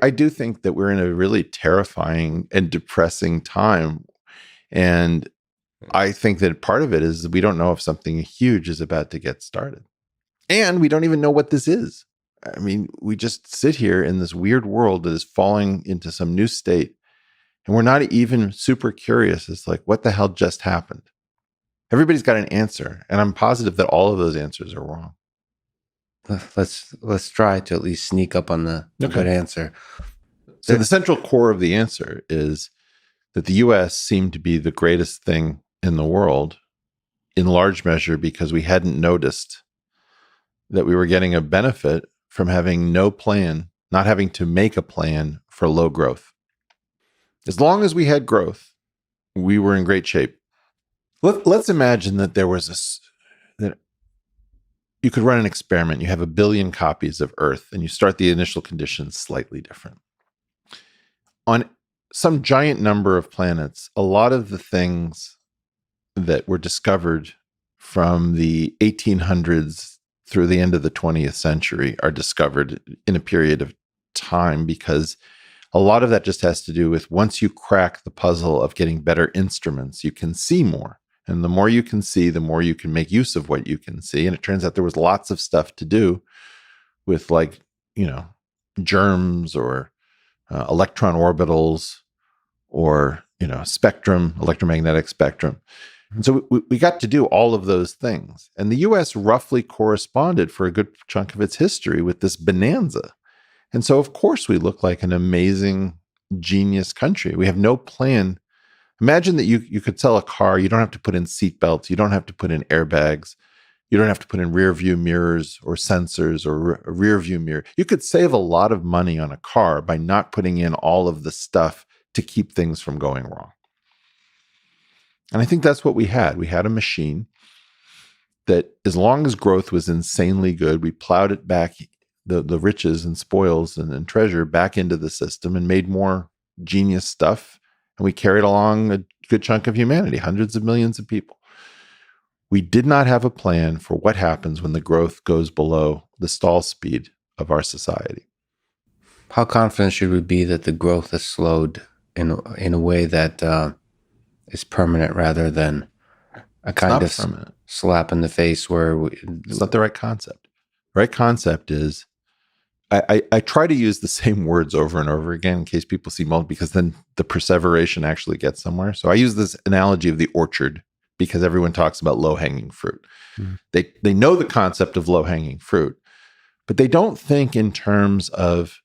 I do think that we're in a really terrifying and depressing time. And I think that part of it is we don't know if something huge is about to get started. And we don't even know what this is. I mean, we just sit here in this weird world that is falling into some new state. And we're not even super curious. It's like, what the hell just happened? Everybody's got an answer. And I'm positive that all of those answers are wrong. Let's try to at least sneak up on the good answer. So the central core of the answer is that the U.S. seemed to be the greatest thing in the world, in large measure because we hadn't noticed that we were getting a benefit from having no plan, not having to make a plan for low growth. As long as we had growth, we were in great shape. Let's imagine that there was that you could run an experiment. You have 1 billion copies of Earth, and you start the initial conditions slightly different. On some giant number of planets, a lot of the things that were discovered from the 1800s through the end of the 20th century are discovered in a period of time, because a lot of that just has to do with once you crack the puzzle of getting better instruments, you can see more. And the more you can see, the more you can make use of what you can see. And it turns out there was lots of stuff to do with, like, germs or electron orbitals or, spectrum, electromagnetic spectrum. And so we got to do all of those things. And the US roughly corresponded for a good chunk of its history with this bonanza. And so, of course, we look like an amazing, genius country. We have no plan. Imagine that you could sell a car. You don't have to put in seatbelts. You don't have to put in airbags. You don't have to put in rear view mirrors or sensors or a rear view mirror. You could save a lot of money on a car by not putting in all of the stuff to keep things from going wrong. And I think that's what we had. We had a machine that, as long as growth was insanely good, we plowed it back, the riches and spoils and treasure back into the system and made more genius stuff. And we carried along a good chunk of humanity, hundreds of millions of people. We did not have a plan for what happens when the growth goes below the stall speed of our society. How confident should we be that the growth is slowed in a way that is permanent rather than a kind of slap in the face where it's not the right concept. The right concept is, I try to use the same words over and over again in case people see mold, because then the perseveration actually gets somewhere. So I use this analogy of the orchard because everyone talks about low-hanging fruit. Mm. They know the concept of low-hanging fruit, but they don't think in terms of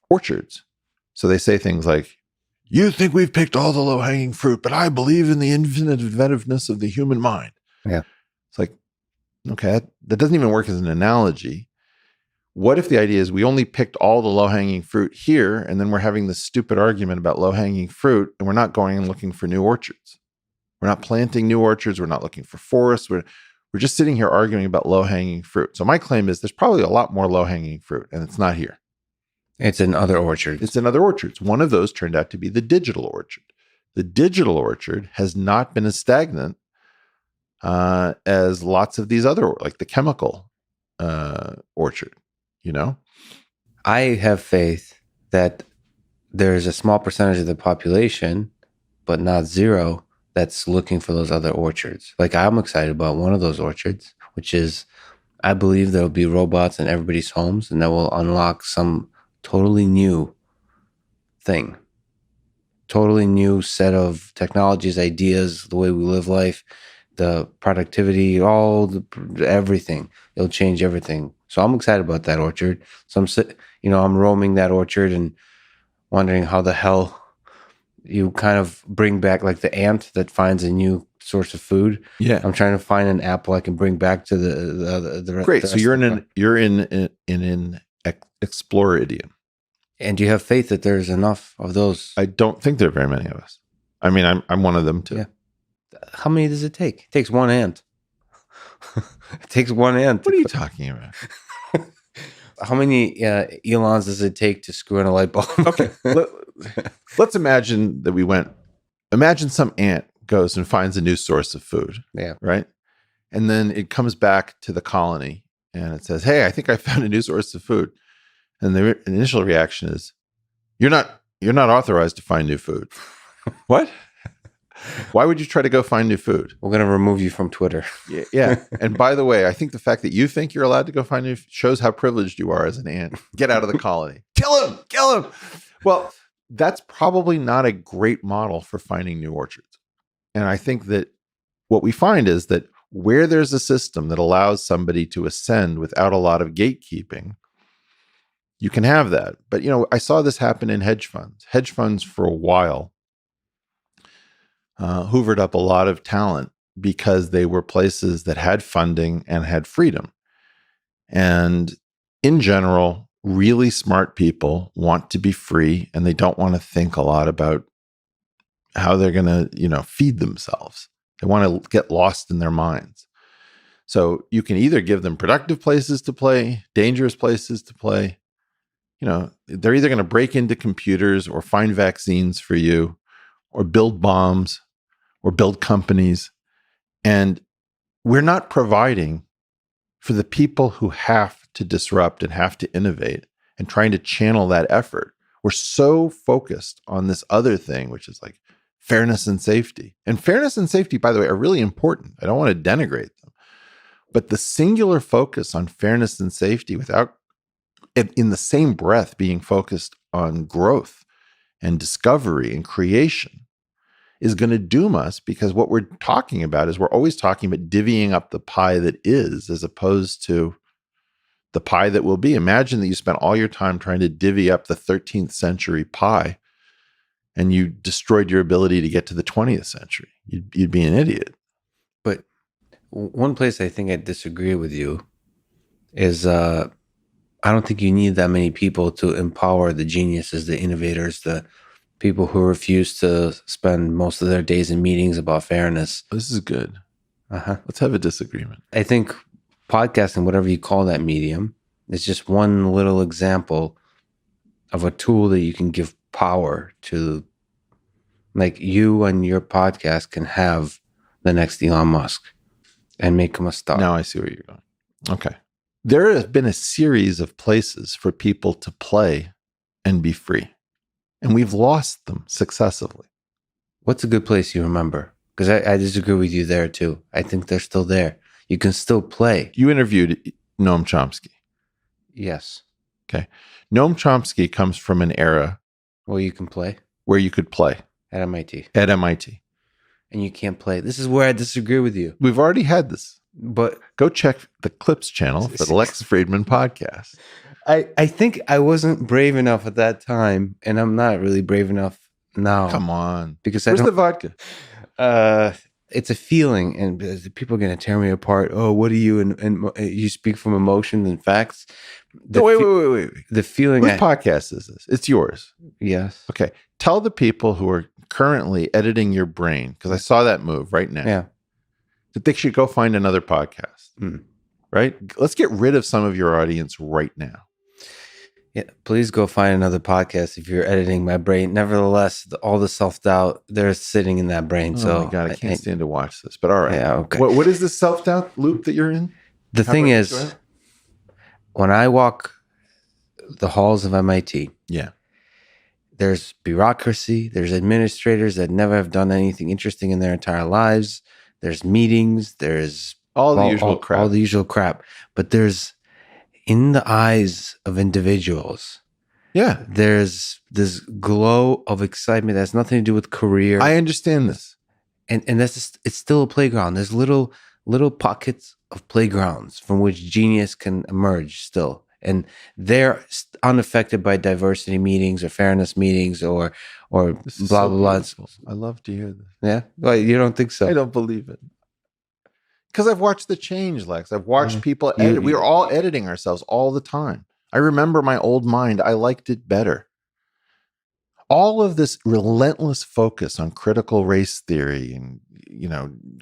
orchards. So they say things like, you think we've picked all the low-hanging fruit, but I believe in the infinite inventiveness of the human mind. Yeah. It's like, okay, that doesn't even work as an analogy. What if the idea is we only picked all the low-hanging fruit here, and then we're having this stupid argument about low-hanging fruit, and we're not going and looking for new orchards? We're not planting new orchards. We're not looking for forests. We're just sitting here arguing about low-hanging fruit. So my claim is there's probably a lot more low-hanging fruit, and it's not here. It's in other orchards. It's in other orchards. One of those turned out to be the digital orchard. The digital orchard has not been as stagnant as lots of these other, like the chemical orchard. I have faith that there's a small percentage of the population, but not zero, that's looking for those other orchards. Like, I'm excited about one of those orchards, which is, I believe there'll be robots in everybody's homes, and that will unlock some totally new thing, totally new set of technologies, ideas, the way we live life, the productivity, everything. It'll change everything. So I'm excited about that orchard. So I'm roaming that orchard and wondering how the hell you kind of bring back, like the ant that finds a new source of food. Yeah, I'm trying to find an apple I can bring back to the great. So you're in an explorer idiom. And do you have faith that there's enough of those? I don't think there are very many of us. I mean, I'm one of them too. Yeah. How many does it take? It takes one ant. It takes one ant. What are you talking about? How many Elons does it take to screw in a light bulb? Okay. Let's imagine that imagine some ant goes and finds a new source of food. Yeah. Right. And then it comes back to the colony and it says, hey, I think I found a new source of food. And the initial reaction is, You're not authorized to find new food. What? Why would you try to go find new food? We're going to remove you from Twitter. Yeah. And by the way, I think the fact that you think you're allowed to go find new food shows how privileged you are as an ant. Get out of the colony. Kill him. Kill him. Well, that's probably not a great model for finding new orchards. And I think that what we find is that where there's a system that allows somebody to ascend without a lot of gatekeeping, you can have that. But, I saw this happen in hedge funds. Hedge funds for a while hoovered up a lot of talent because they were places that had funding and had freedom. And in general, really smart people want to be free and they don't want to think a lot about how they're going to, feed themselves. They want to get lost in their minds. So you can either give them productive places to play, dangerous places to play. They're either going to break into computers or find vaccines for you or build bombs or build companies. And we're not providing for the people who have to disrupt and have to innovate and trying to channel that effort. We're so focused on this other thing, which is like fairness and safety. And fairness and safety, by the way, are really important. I don't want to denigrate them. But the singular focus on fairness and safety without, in the same breath, being focused on growth and discovery and creation is going to doom us, because what we're talking about is we're always talking about divvying up the pie that is, as opposed to the pie that will be. Imagine that you spent all your time trying to divvy up the 13th century pie and you destroyed your ability to get to the 20th century. You'd be an idiot. But one place I think I disagree with you is I don't think you need that many people to empower the geniuses, the innovators, the people who refuse to spend most of their days in meetings about fairness. This is good. Let's have a disagreement. I think podcasting, whatever you call that medium, is just one little example of a tool that you can give power to. Like, you and your podcast can have the next Elon Musk and make him a star. Now I see where you're going. Okay. There has been a series of places for people to play and be free. And we've lost them successively. What's a good place you remember? Because I disagree with you there too. I think they're still there. You can still play. You interviewed Noam Chomsky. Yes. Okay. Noam Chomsky comes from an era where you can play. Where you could play. At MIT. At MIT. And you can't play. This is where I disagree with you. We've already had this. But go check the Clips channel for the Lex Friedman podcast. I think I wasn't brave enough at that time, and I'm not really brave enough now. Come on. Because Where's the vodka? It's a feeling, and people are going to tear me apart. Oh, what are you? And you speak from emotions and facts. Wait. The feeling. Whose podcast is this? It's yours. Yes. Okay. Tell the people who are currently editing your brain, because I saw that move right now. Yeah. That they should go find another podcast. Right? Let's get rid of some of your audience right now. Yeah, please go find another podcast if you're editing my brain. Nevertheless, all the self-doubt, they're sitting in that brain. Oh my God, I can't stand to watch this. But all right. Yeah, okay. What is this self-doubt loop that you're in? The thing is, when I walk the halls of MIT, there's bureaucracy, there's administrators that never have done anything interesting in their entire lives. There's meetings, there's all the usual crap. All the usual crap. But there's, in the eyes of individuals, there's this glow of excitement that has nothing to do with career. I understand this. And that's just, it's still a playground. There's little pockets of playgrounds from which genius can emerge still. And they're unaffected by diversity meetings or fairness meetings or blah, blah, blah. I love to hear this. Yeah? Well, you don't think so? I don't believe it. Because I've watched the change, Lex. I've watched people edit. We are all editing ourselves all the time. I remember my old mind. I liked it better. All of this relentless focus on critical race theory and,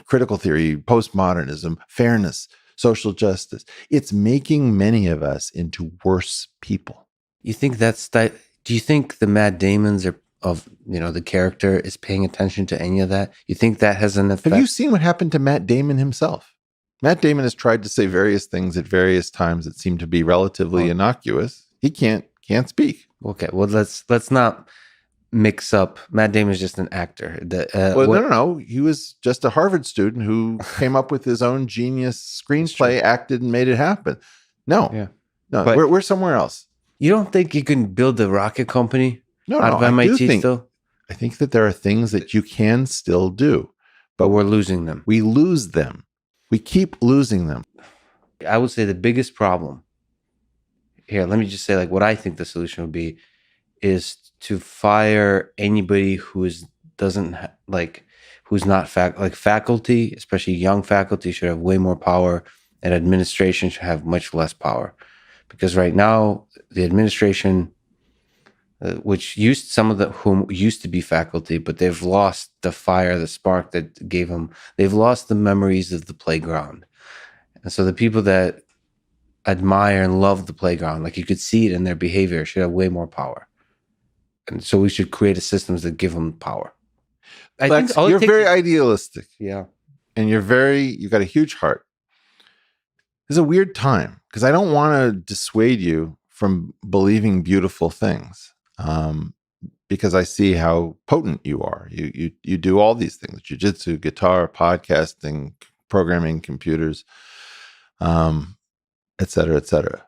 critical theory, postmodernism, fairness, social justice, it's making many of us into worse people. You think do you think the Matt Damons of the character is paying attention to any of that? You think that has an effect? Have you seen what happened to Matt Damon himself? Matt Damon has tried to say various things at various times that seem to be relatively innocuous. He can't can't speak. Okay, well let's not mix up. Matt Damon is just an actor. No. He was just a Harvard student who came up with his own genius screenplay, acted, and made it happen. No, But we're somewhere else. You don't think you can build a rocket company out of MIT still? I think that there are things that you can still do, but we're losing them. We lose them. We keep losing them. I would say the biggest problem here, let me just say like what I think the solution would be is to fire anybody who's not faculty, especially young faculty should have way more power, and administration should have much less power. Because right now the administration, which some of whom used to be faculty, but they've lost the fire, the spark that gave them, they've lost the memories of the playground. And so the people that admire and love the playground, like you could see it in their behavior, should have way more power. And so we should create systems that give them power. Lex, you're very idealistic. Yeah. And you've got a huge heart. It's a weird time because I don't want to dissuade you from believing beautiful things, because I see how potent you are. You do all these things: jiu-jitsu, guitar, podcasting, programming computers, et cetera, et cetera.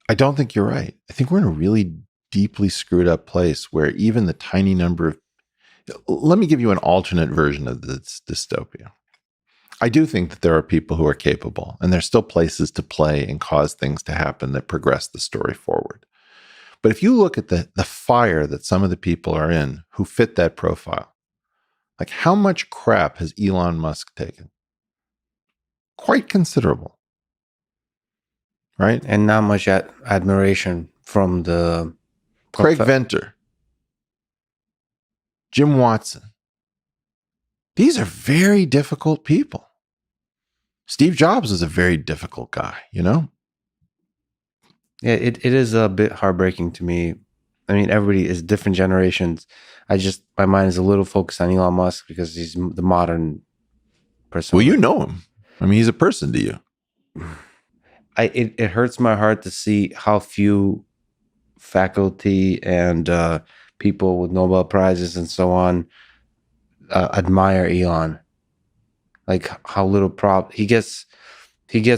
I don't think you're right. I think we're in a really deeply screwed up place where even the tiny number of... Let me give you an alternate version of this dystopia. I do think that there are people who are capable, and there's still places to play and cause things to happen that progress the story forward. But if you look at the fire that some of the people are in who fit that profile, like how much crap has Elon Musk taken? Quite considerable. Right? And not much admiration from the... Craig Venter, Jim Watson. These are very difficult people. Steve Jobs is a very difficult guy, you know? Yeah, it is a bit heartbreaking to me. I mean, everybody is different generations. My mind is a little focused on Elon Musk because he's the modern person. Well, you know him. I mean, he's a person to you. It hurts my heart to see how few faculty and people with Nobel Prizes and so on admire Elon. Like how little he gets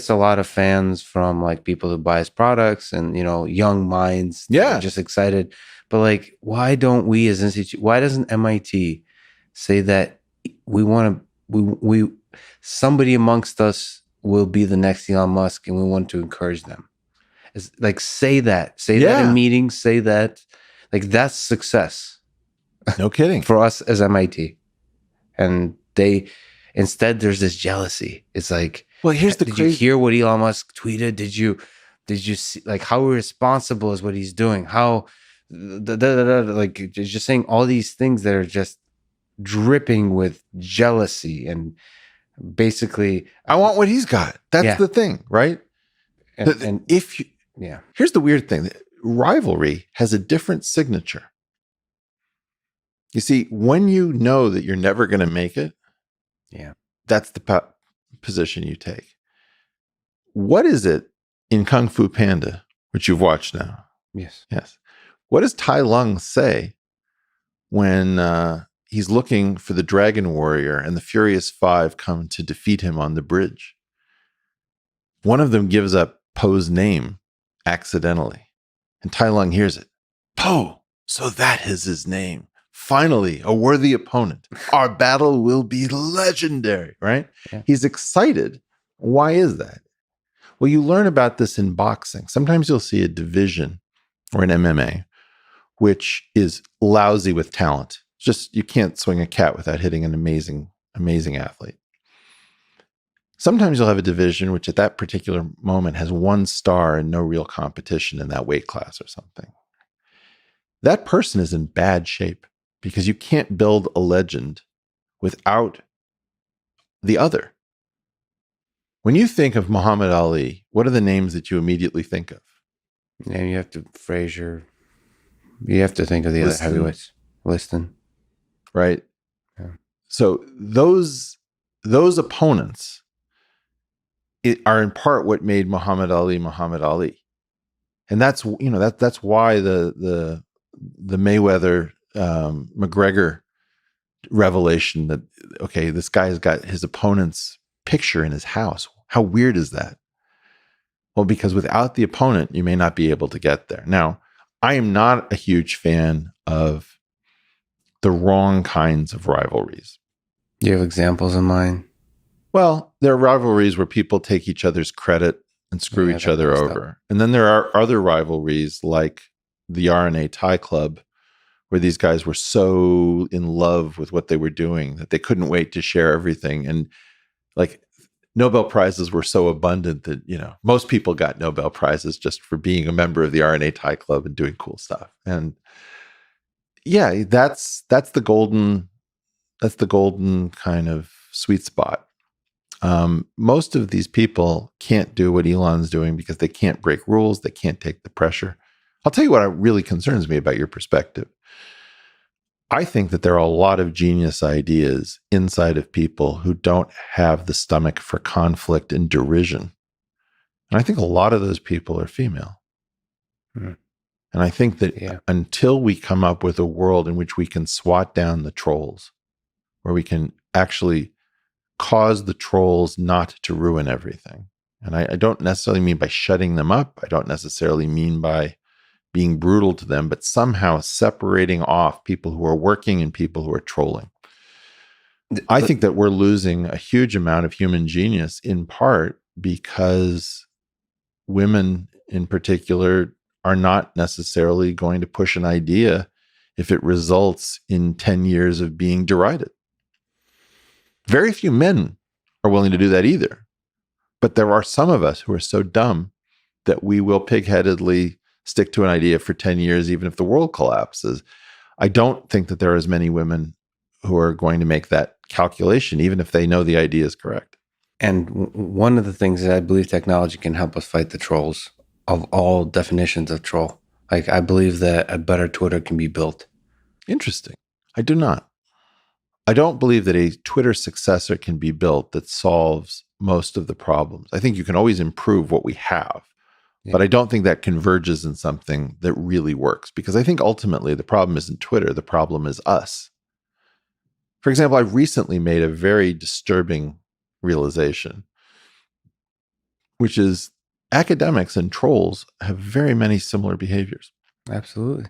a lot of fans from like people who buy his products and young minds, just excited. But like, why don't we as institute? Why doesn't MIT say that we somebody amongst us will be the next Elon Musk and we want to encourage them? It's like say that in meetings, say that, like that's success. No kidding. For us as MIT. And instead there's this jealousy. It's like, well, here's the did you hear what Elon Musk tweeted? Did you see like how irresponsible is what he's doing? How like just saying all these things that are just dripping with jealousy and basically I want what he's got. That's the thing, right? And if you, here's the weird thing: rivalry has a different signature. You see, when you know that you're never going to make it, that's the position you take. What is it in Kung Fu Panda, which you've watched now? Yes. What does Tai Lung say when he's looking for the Dragon Warrior and the Furious Five come to defeat him on the bridge? One of them gives up Poe's name accidentally, and Tai Lung hears it. Poe, so that is his name. Finally, a worthy opponent. Our battle will be legendary, right? Yeah. He's excited. Why is that? Well, you learn about this in boxing. Sometimes you'll see a division or an MMA, which is lousy with talent. Just, you can't swing a cat without hitting an amazing, amazing athlete. Sometimes you'll have a division which at that particular moment has one star and no real competition in that weight class or something. That person is in bad shape because you can't build a legend without the other. When you think of Muhammad Ali, what are the names that you immediately think of? Yeah, you have to Frazier. You have to think of the other heavyweights. Liston. Right? Yeah. So those opponents are in part what made Muhammad Ali Muhammad Ali. And that's why the Mayweather McGregor revelation that, okay, this guy's got his opponent's picture in his house. How weird is that? Well, because without the opponent, you may not be able to get there. Now, I am not a huge fan of the wrong kinds of rivalries. Do you have examples in mind? Well, there are rivalries where people take each other's credit and screw each other over. And then there are other rivalries like the RNA Tie Club, where these guys were so in love with what they were doing that they couldn't wait to share everything. And like Nobel Prizes were so abundant that, most people got Nobel Prizes just for being a member of the RNA Tie Club and doing cool stuff. And yeah, that's the golden kind of sweet spot. Most of these people can't do what Elon's doing because they can't break rules. They can't take the pressure. I'll tell you what really concerns me about your perspective. I think that there are a lot of genius ideas inside of people who don't have the stomach for conflict and derision. And I think a lot of those people are female. And I think that until we come up with a world in which we can swat down the trolls, where we can actually cause the trolls not to ruin everything. And I don't necessarily mean by shutting them up. I don't necessarily mean by being brutal to them, but somehow separating off people who are working and people who are trolling. I think that we're losing a huge amount of human genius, in part because women in particular are not necessarily going to push an idea if it results in 10 years of being derided. Very few men are willing to do that either. But there are some of us who are so dumb that we will pig-headedly stick to an idea for 10 years, even if the world collapses. I don't think that there are as many women who are going to make that calculation, even if they know the idea is correct. And one of the things that I believe technology can help us fight the trolls of all definitions of troll. Like, I believe that a better Twitter can be built. Interesting. I do not. I don't believe that a Twitter successor can be built that solves most of the problems. I think you can always improve what we have, but I don't think that converges in something that really works, because I think ultimately the problem isn't Twitter. The problem is us. For example, I recently made a very disturbing realization, which is academics and trolls have very many similar behaviors. Absolutely.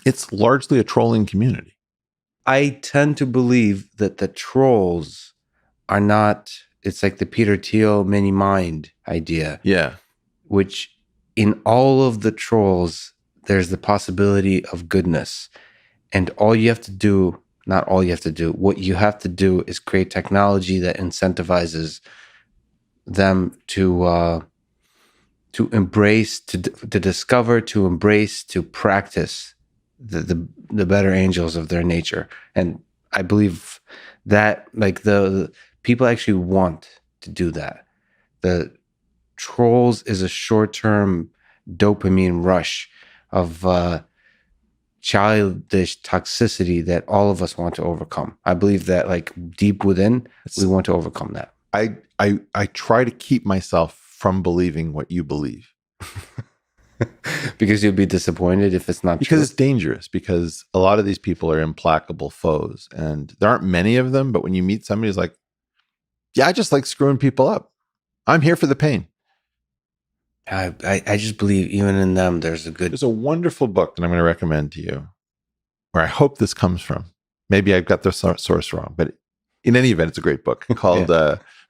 It's largely a trolling community. I tend to believe that the trolls are not, it's like the Peter Thiel mini mind idea. Yeah. Which in all of the trolls, there's the possibility of goodness. And all you have to do, not all you have to do, what you have to do is create technology that incentivizes them to embrace, to discover, to embrace, to practice the better angels of their nature. And I believe that, like, the people actually want to do that. The trolls is a short-term dopamine rush of childish toxicity that all of us want to overcome. I believe that, like, deep within, we want to overcome that. I try to keep myself from believing what you believe. Because you'll be disappointed if it's not because true. It's dangerous, because a lot of these people are implacable foes, and there aren't many of them, but when you meet somebody who's like, yeah, I just like screwing people up. I'm here for the pain. I just believe even in them, there's a wonderful book that I'm going to recommend to you, where I hope this comes from. Maybe I've got the source wrong, but in any event, it's a great book called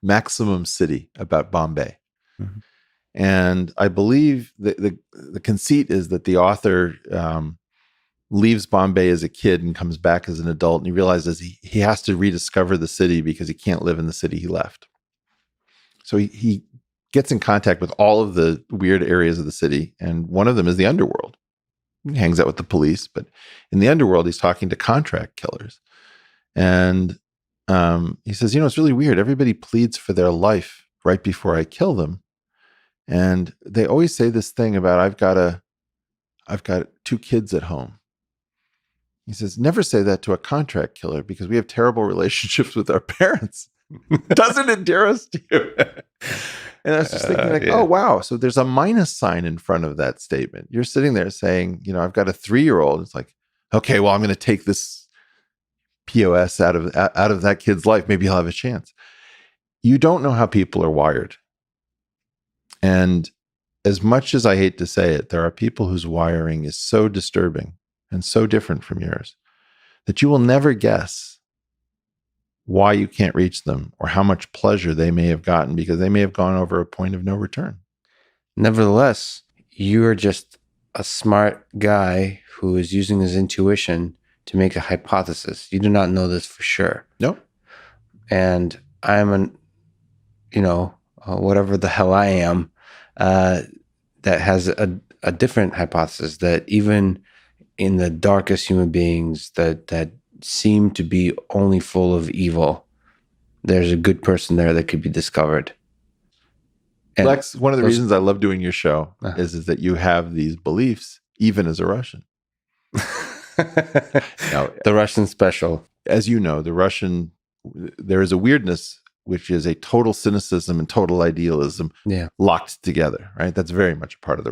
Maximum City, about Bombay. Mm-hmm. And I believe the conceit is that the author leaves Bombay as a kid and comes back as an adult, and he realizes he has to rediscover the city because he can't live in the city he left. So he gets in contact with all of the weird areas of the city, and one of them is the underworld. He hangs out with the police, but in the underworld, he's talking to contract killers. And he says, it's really weird. Everybody pleads for their life right before I kill them. And they always say this thing about, I've got 2 kids at home. He says, never say that to a contract killer, because we have terrible relationships with our parents. doesn't endear us to you. And I was just thinking, like, oh, wow. So there's a minus sign in front of that statement. You're sitting there saying, you know, I've got a 3-year-old. It's like, okay, well, I'm going to take this POS out of that kid's life. Maybe he'll have a chance. You don't know how people are wired. And as much as I hate to say it, there are people whose wiring is so disturbing and so different from yours that you will never guess why you can't reach them or how much pleasure they may have gotten because they may have gone over a point of no return. Nevertheless, you are just a smart guy who is using his intuition to make a hypothesis. You do not know this for sure. No. And I'm whatever the hell I am, that has a different hypothesis that even in the darkest human beings that seem to be only full of evil, there's a good person there that could be discovered. And Lex, one of the reasons I love doing your show is that you have these beliefs, even as a Russian. Now, the Russian special. As you know, there is a weirdness, which is a total cynicism and total idealism locked together, right? That's very much a part of the